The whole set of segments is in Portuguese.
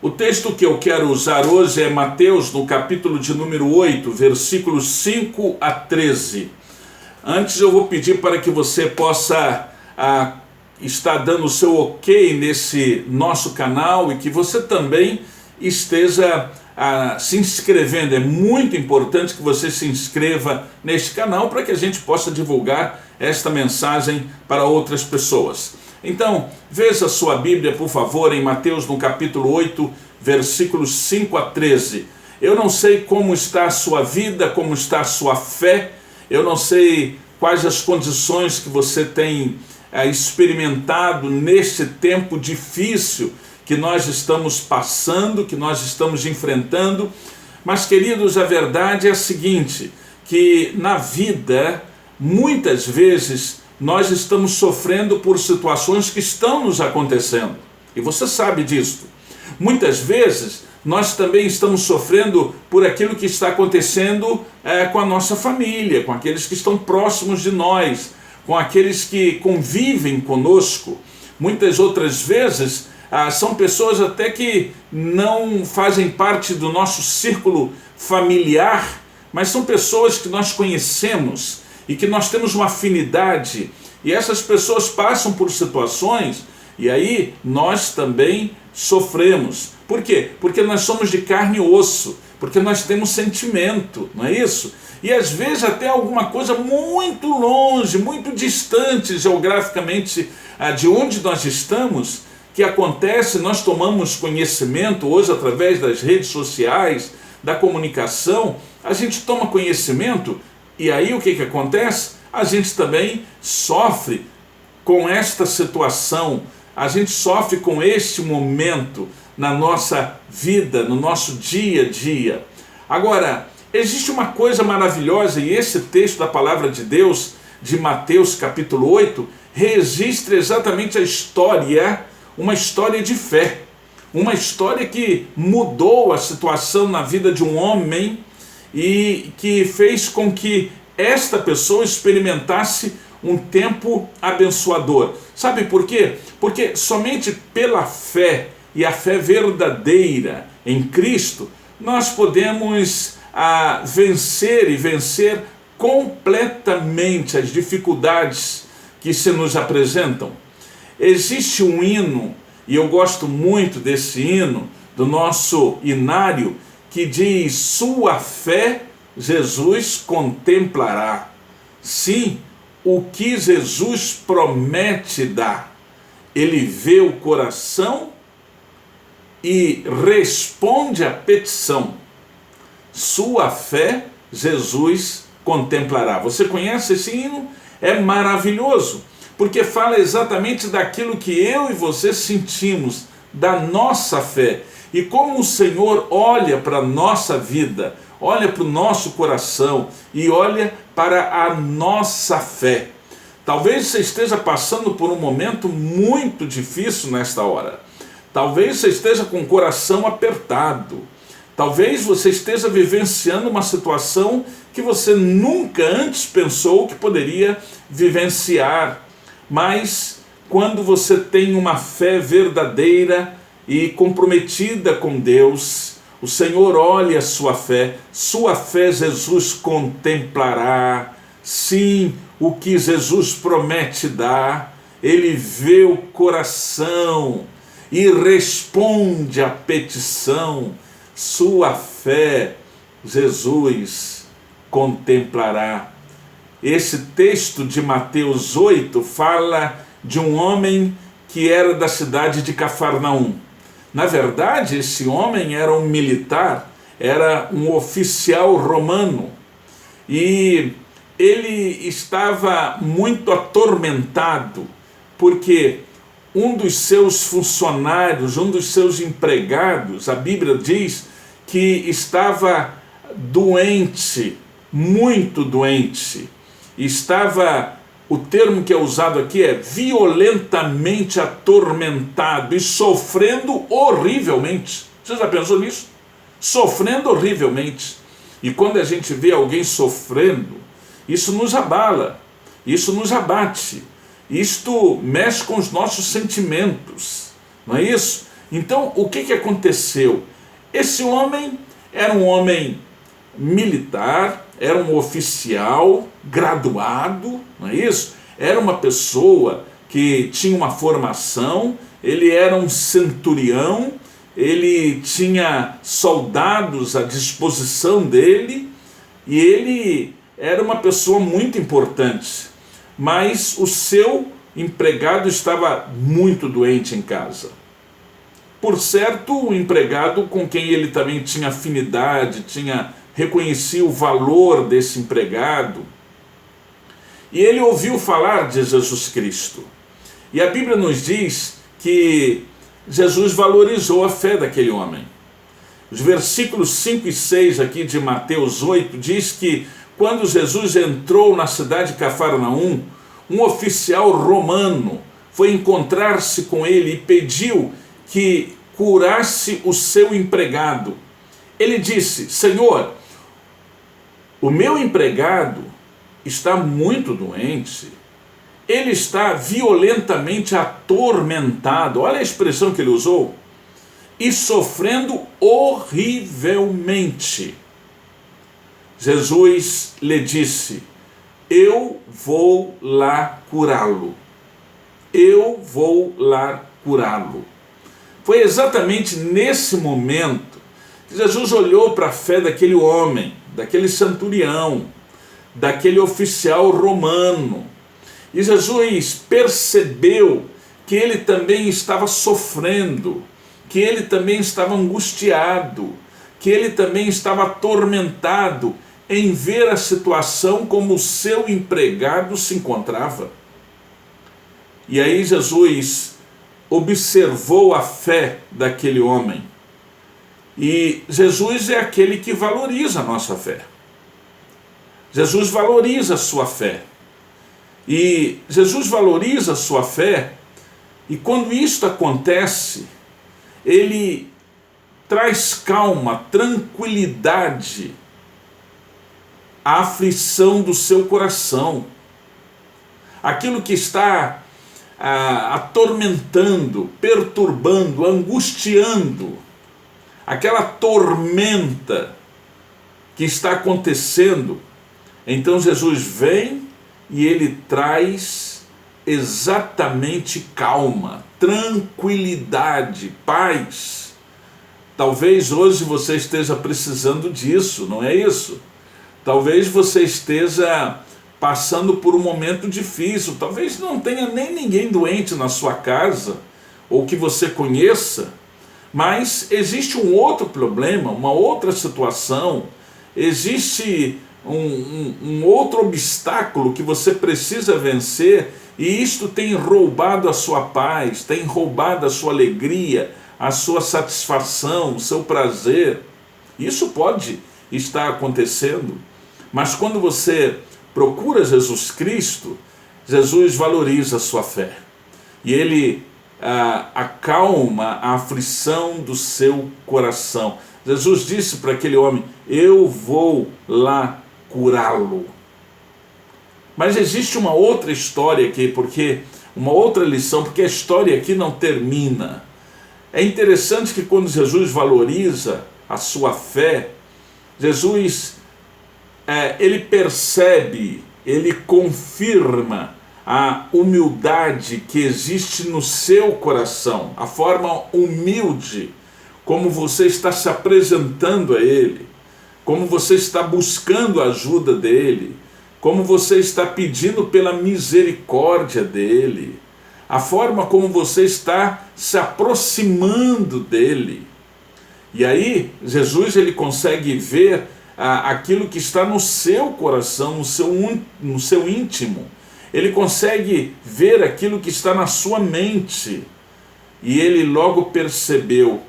O texto que eu quero usar hoje é Mateus, no capítulo de número 8, versículos 5 a 13. Antes eu vou pedir para que você possa estar dando o seu ok nesse nosso canal e que você também esteja se inscrevendo. É muito importante que você se inscreva neste canal para que a gente possa divulgar esta mensagem para outras pessoas. Então, veja a sua Bíblia, por favor, em Mateus, no capítulo 8, versículos 5 a 13. Eu não sei como está a sua vida, como está a sua fé, eu não sei quais as condições que você tem experimentado neste tempo difícil que nós estamos passando, que nós estamos enfrentando, mas, queridos, a verdade é a seguinte, que na vida, muitas vezes, nós estamos sofrendo por situações que estão nos acontecendo, e você sabe disso. Muitas vezes nós também estamos sofrendo por aquilo que está acontecendo com a nossa família, com aqueles que estão próximos de nós, com aqueles que convivem conosco. Muitas outras vezes são pessoas até que não fazem parte do nosso círculo familiar, mas são pessoas que nós conhecemos e que nós temos uma afinidade, e essas pessoas passam por situações, e aí nós também sofremos. Por quê? Porque nós somos de carne e osso, porque nós temos sentimento, não é isso? E às vezes até alguma coisa muito longe, muito distante geograficamente de onde nós estamos, que acontece, nós tomamos conhecimento hoje através das redes sociais, da comunicação, a gente toma conhecimento. E aí o que acontece? A gente também sofre com esta situação, a gente sofre com este momento na nossa vida, no nosso dia a dia. Agora, existe uma coisa maravilhosa, e esse texto da palavra de Deus, de Mateus capítulo 8, registra exatamente a história, uma história de fé, uma história que mudou a situação na vida de um homem, e que fez com que esta pessoa experimentasse um tempo abençoador. Sabe por quê? Porque somente pela fé, e a fé verdadeira em Cristo, nós podemos vencer completamente as dificuldades que se nos apresentam. Existe um hino, e eu gosto muito desse hino, do nosso hinário, que diz: sua fé Jesus contemplará. Sim, o que Jesus promete dar. Ele vê o coração e responde à petição. Sua fé Jesus contemplará. Você conhece esse hino? É maravilhoso, porque fala exatamente daquilo que eu e você sentimos, da nossa fé. E como o Senhor olha para a nossa vida, olha para o nosso coração e olha para a nossa fé. Talvez você esteja passando por um momento muito difícil nesta hora. Talvez você esteja com o coração apertado. Talvez você esteja vivenciando uma situação que você nunca antes pensou que poderia vivenciar. Mas quando você tem uma fé verdadeira e comprometida com Deus, o Senhor olha a sua fé Jesus contemplará. Sim, o que Jesus promete dar, Ele vê o coração e responde à petição. Sua fé Jesus contemplará. Esse texto de Mateus 8 fala de um homem que era da cidade de Cafarnaum. Na verdade, esse homem era um militar, era um oficial romano, e ele estava muito atormentado, porque um dos seus funcionários, um dos seus empregados, a Bíblia diz que estava doente, muito doente, o termo que é usado aqui é violentamente atormentado e sofrendo horrivelmente. Você já pensou nisso? Sofrendo horrivelmente. E quando a gente vê alguém sofrendo, isso nos abala, isso nos abate, isto mexe com os nossos sentimentos, não é isso? Então, o que aconteceu? Esse homem era um homem militar, era um oficial graduado, não é isso? Era uma pessoa que tinha uma formação, ele era um centurião, ele tinha soldados à disposição dele, e ele era uma pessoa muito importante, mas o seu empregado estava muito doente em casa. Por certo, o empregado com quem ele também tinha afinidade, reconhecia o valor desse empregado, e ele ouviu falar de Jesus Cristo. E a Bíblia nos diz que Jesus valorizou a fé daquele homem. Os versículos 5 e 6 aqui de Mateus 8 diz que quando Jesus entrou na cidade de Cafarnaum, um oficial romano foi encontrar-se com ele e pediu que curasse o seu empregado. Ele disse: Senhor, o meu empregado está muito doente, ele está violentamente atormentado, olha a expressão que ele usou, e sofrendo horrivelmente. Jesus lhe disse: eu vou lá curá-lo. Eu vou lá curá-lo. Foi exatamente nesse momento que Jesus olhou para a fé daquele homem, daquele centurião, daquele oficial romano. E Jesus percebeu que ele também estava sofrendo, que ele também estava angustiado, que ele também estava atormentado em ver a situação como o seu empregado se encontrava. E aí Jesus observou a fé daquele homem. E Jesus é aquele que valoriza a nossa fé. Jesus valoriza a sua fé. E Jesus valoriza a sua fé, e quando isto acontece, ele traz calma, tranquilidade à aflição do seu coração. Aquilo que está atormentando, perturbando, angustiando, aquela tormenta que está acontecendo. Então Jesus vem e ele traz exatamente calma, tranquilidade, paz. Talvez hoje você esteja precisando disso, não é isso? Talvez você esteja passando por um momento difícil, talvez não tenha nem ninguém doente na sua casa, ou que você conheça, mas existe um outro problema, uma outra situação, existe um outro obstáculo que você precisa vencer, e isto tem roubado a sua paz, tem roubado a sua alegria, a sua satisfação, o seu prazer. Isso pode estar acontecendo, mas quando você procura Jesus Cristo, Jesus valoriza a sua fé, e ele acalma a aflição do seu coração. Jesus disse para aquele homem: eu vou lá curá-lo. Mas existe uma outra história aqui, uma outra lição, porque a história aqui não termina. É interessante que quando Jesus valoriza a sua fé, Jesus ele percebe, ele confirma a humildade que existe no seu coração, a forma humilde como você está se apresentando a ele, como você está buscando a ajuda dele, como você está pedindo pela misericórdia dele, a forma como você está se aproximando dele. E aí Jesus ele consegue ver aquilo que está no seu coração, no seu íntimo. Ele consegue ver aquilo que está na sua mente. E ele logo percebeu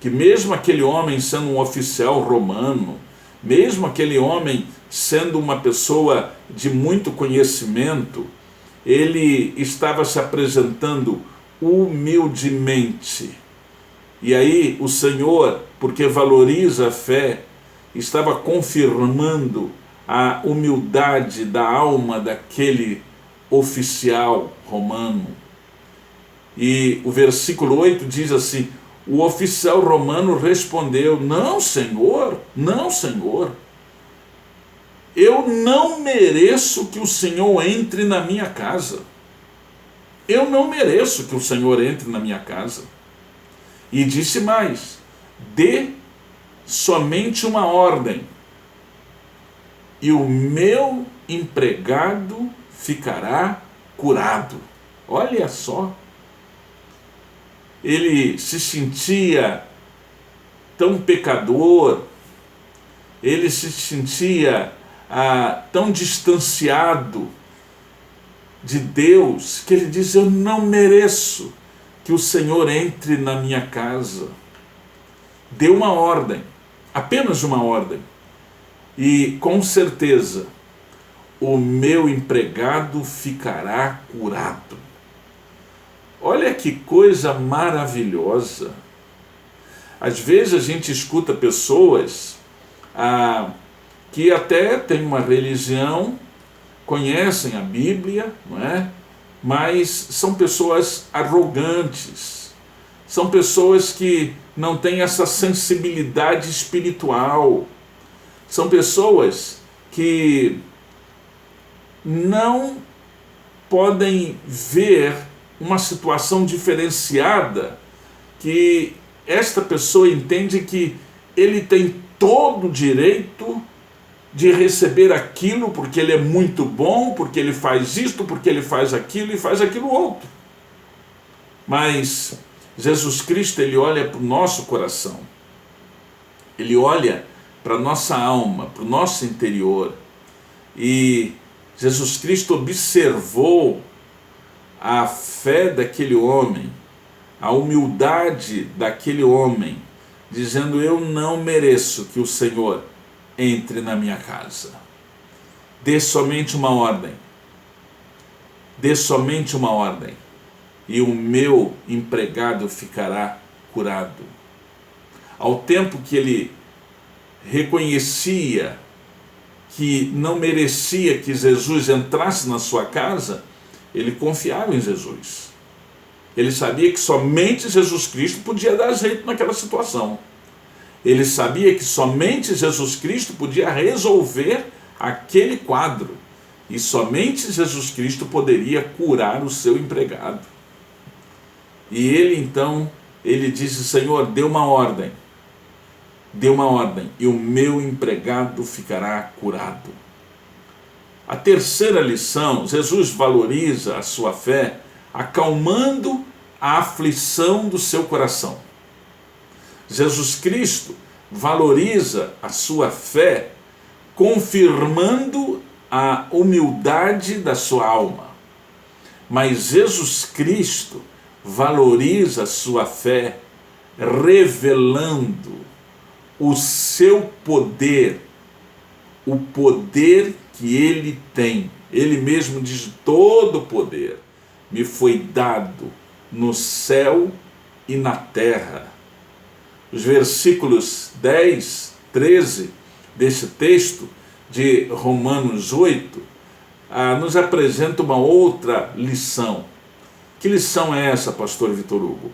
que mesmo aquele homem sendo um oficial romano, mesmo aquele homem sendo uma pessoa de muito conhecimento, ele estava se apresentando humildemente. E aí o Senhor, porque valoriza a fé, estava confirmando a humildade da alma daquele oficial romano. E o versículo 8 diz assim: O oficial romano respondeu: não, Senhor, não, Senhor. Eu não mereço que o Senhor entre na minha casa. Eu não mereço que o Senhor entre na minha casa. E disse mais: dê somente uma ordem, e o meu empregado ficará curado. Olha só. Ele se sentia tão pecador, ele se sentia tão distanciado de Deus, que ele diz: eu não mereço que o Senhor entre na minha casa. Deu uma ordem, apenas uma ordem, e com certeza o meu empregado ficará curado. Olha que coisa maravilhosa. Às vezes a gente escuta pessoas que até têm uma religião, conhecem a Bíblia, não é? Mas são pessoas arrogantes, são pessoas que não têm essa sensibilidade espiritual, são pessoas que não podem ver uma situação diferenciada, que esta pessoa entende que ele tem todo o direito de receber aquilo porque ele é muito bom, porque ele faz isto, porque ele faz aquilo e faz aquilo outro. Mas Jesus Cristo, ele olha para o nosso coração, ele olha para a nossa alma, para o nosso interior, e Jesus Cristo observou a fé daquele homem, a humildade daquele homem, dizendo: eu não mereço que o Senhor entre na minha casa. Dê somente uma ordem. Dê somente uma ordem, e o meu empregado ficará curado. Ao tempo que ele reconhecia que não merecia que Jesus entrasse na sua casa, ele confiava em Jesus. Ele sabia que somente Jesus Cristo podia dar jeito naquela situação. Ele sabia que somente Jesus Cristo podia resolver aquele quadro. E somente Jesus Cristo poderia curar o seu empregado. E ele então, ele disse: Senhor, dê uma ordem. Dê uma ordem, e o meu empregado ficará curado. A terceira lição: Jesus valoriza a sua fé acalmando a aflição do seu coração. Jesus Cristo valoriza a sua fé confirmando a humildade da sua alma. Mas Jesus Cristo valoriza a sua fé revelando o seu poder, o poder que ele tem. Ele mesmo diz: todo o poder me foi dado no céu e na terra. Os versículos 10, 13 desse texto de Romanos 8 nos apresenta uma outra lição. Que lição é essa, pastor Vitor Hugo?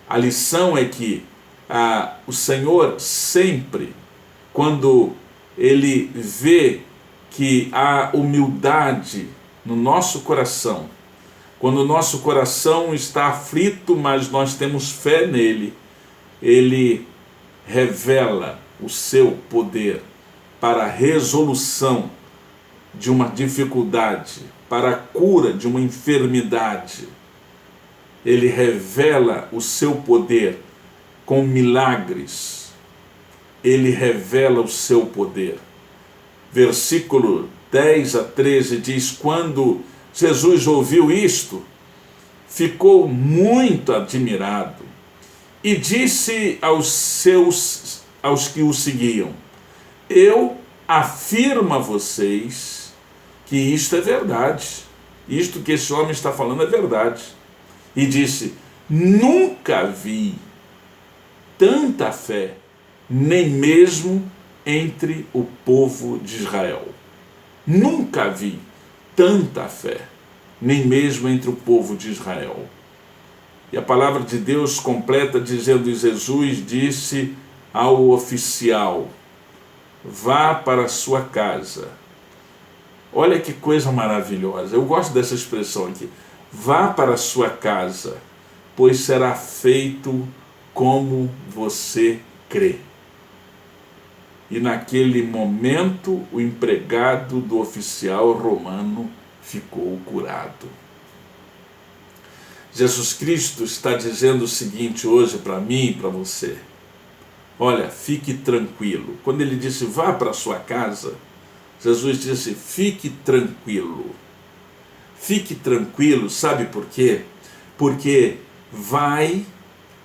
A lição é que o Senhor sempre, quando ele vê que há humildade no nosso coração, quando o nosso coração está aflito, mas nós temos fé nele, ele revela o seu poder para a resolução de uma dificuldade, para a cura de uma enfermidade. Ele revela o seu poder com milagres. Ele revela o seu poder. Versículo 10 a 13 diz: quando Jesus ouviu isto, ficou muito admirado e disse aos que o seguiam: eu afirmo a vocês que isto é verdade. Isto que esse homem está falando é verdade. E disse: nunca vi tanta fé, nem mesmo entre o povo de Israel. Nunca vi tanta fé, nem mesmo entre o povo de Israel. E a palavra de Deus completa dizendo: Jesus disse ao oficial: vá para a sua casa. Olha que coisa maravilhosa, eu gosto dessa expressão aqui. Vá para a sua casa, pois será feito como você crê. E naquele momento o empregado do oficial romano ficou curado. Jesus Cristo está dizendo o seguinte hoje para mim e para você: olha, fique tranquilo. Quando ele disse vá para a sua casa, Jesus disse fique tranquilo. Fique tranquilo, sabe por quê? Porque vai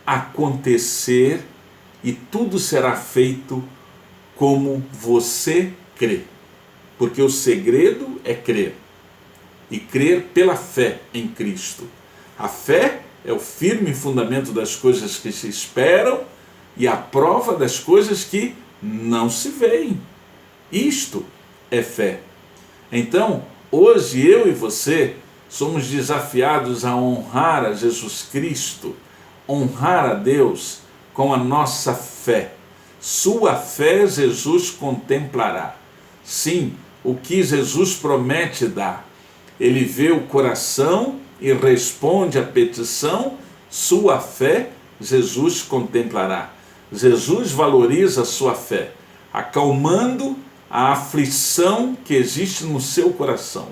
acontecer e tudo será feito como você crê. Porque o segredo é crer. E crer pela fé em Cristo. A fé é o firme fundamento das coisas que se esperam e a prova das coisas que não se veem. Isto é fé. Então, hoje eu e você somos desafiados a honrar a Jesus Cristo, honrar a Deus com a nossa fé. Sua fé Jesus contemplará. Sim, o que Jesus promete dar. Ele vê o coração e responde à petição, sua fé Jesus contemplará. Jesus valoriza a sua fé, acalmando a aflição que existe no seu coração.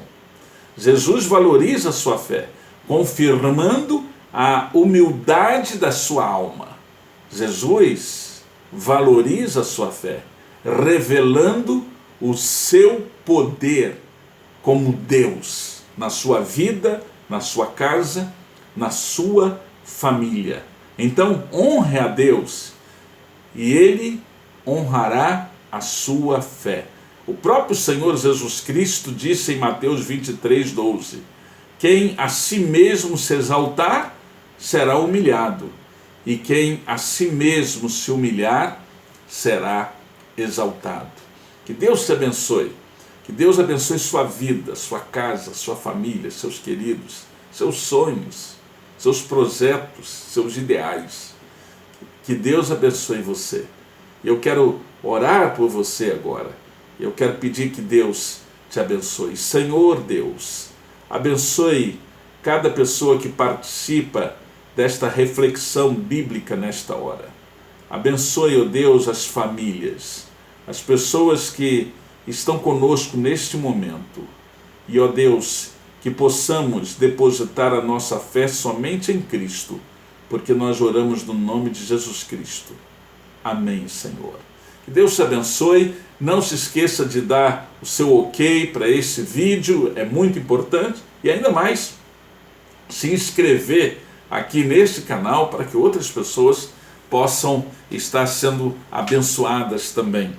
Jesus valoriza a sua fé, confirmando a humildade da sua alma. Jesus valoriza a sua fé, revelando o seu poder como Deus na sua vida, na sua casa, na sua família. Então, honre a Deus e Ele honrará a sua fé. O próprio Senhor Jesus Cristo disse em Mateus 23:12: quem a si mesmo se exaltar, será humilhado, e quem a si mesmo se humilhar, será exaltado. Que Deus te abençoe. Que Deus abençoe sua vida, sua casa, sua família, seus queridos, seus sonhos, seus projetos, seus ideais. Que Deus abençoe você. Eu quero orar por você agora. Eu quero pedir que Deus te abençoe. Senhor Deus, abençoe cada pessoa que participa desta reflexão bíblica nesta hora. Abençoe, ó Deus, as famílias, as pessoas que estão conosco neste momento. E, ó Deus, que possamos depositar a nossa fé somente em Cristo, porque nós oramos no nome de Jesus Cristo. Amém, Senhor. Que Deus te abençoe. Não se esqueça de dar o seu ok para esse vídeo, é muito importante. E ainda mais, se inscrever aqui neste canal para que outras pessoas possam estar sendo abençoadas também.